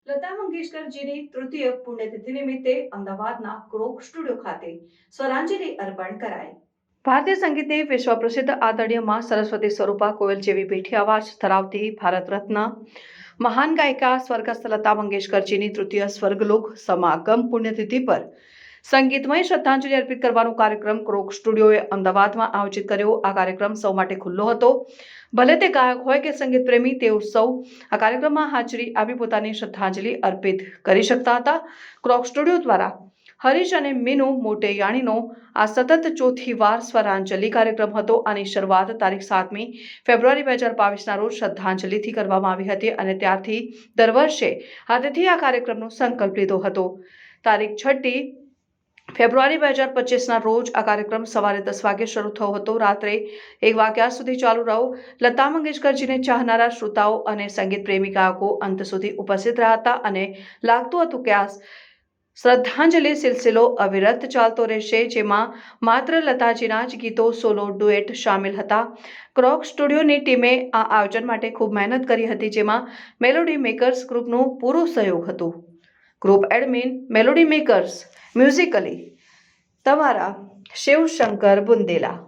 લતા મંગેશકરજીની તૃતીય પુણ્યતિથિ નિમિત્તે અમદાવાદના ક્રોક સ્ટુડિયો ખાતે સ્વરાંજલિ અર્પણ કરાઈ। ભારતીય સંગીતની વિશ્વ પ્રસિદ્ધ આદરણીય માં સરસ્વતી સ્વરૂપા કોયલ જેવી મીઠી અવાજ ધરાવતી ભારત રત્ન મહાન ગાયિકા સ્વર્ગસ્થ લતા મંગેશકરજીની તૃતીય સ્વર્ગલોક સમાગમ પુણ્યતિથિ પર સંગીતમય શ્રદ્ધાંજલિ અર્પિત કરવાનો કાર્યક્રમ ક્રોક સ્ટુડિયોએ અમદાવાદમાં આયોજિત કર્યો। આ કાર્યક્રમ સૌ માટે ખુલ્લો હતો। ભલે તે ગાયક હોય કે સંગીત પ્રેમી, તેઓ સૌ આ કાર્યક્રમમાં હાજરી આપી પોતાની શ્રદ્ધાંજલિ અર્પિત કરી શકતા હતા। ક્રોક સ્ટુડિયો દ્વારા હરીશ અને મીનુ મોટેયાણીનો આ સતત ચોથી વાર સ્વરાંજલિ કાર્યક્રમ હતો। આની શરૂઆત તારીખ 7મી ફેબ્રુઆરી 2022ના રોજ શ્રદ્ધાંજલિથી કરવામાં આવી હતી અને ત્યારથી દર વર્ષે આજથી આ કાર્યક્રમનો સંકલ્પ લીધો હતો। તારીખ 6 ફેબ્રુઆરી 2025ના રોજ આ કાર્યક્રમ સવારે 10 વાગે શરૂ થયો હતો। રાત્રે 1 વાગ્યા સુધી ચાલુ રહ્યો। લતા મંગેશકરજીને ચાહનારા શ્રોતાઓ અને સંગીત પ્રેમી ગાયકો અંત સુધી ઉપસ્થિત રહ્યા હતા અને લાગતું હતું કે આ શ્રદ્ધાંજલિ સિલસિલો અવિરત ચાલતો રહેશે, જેમાં માત્ર લતાજીના જ ગીતો, સોલો, ડુએટ શામેલ હતા। ક્રોક સ્ટુડિયોની ટીમે આ આયોજન માટે ખૂબ મહેનત કરી હતી, જેમાં મેલોડી મેકર્સ ગ્રુપનું પૂરું સહયોગ હતું। ગ્રુપ એડમિન મેલોડી મેકર્સ મ્યુઝિકલી તમારા શિવશંકર બુંદેલા।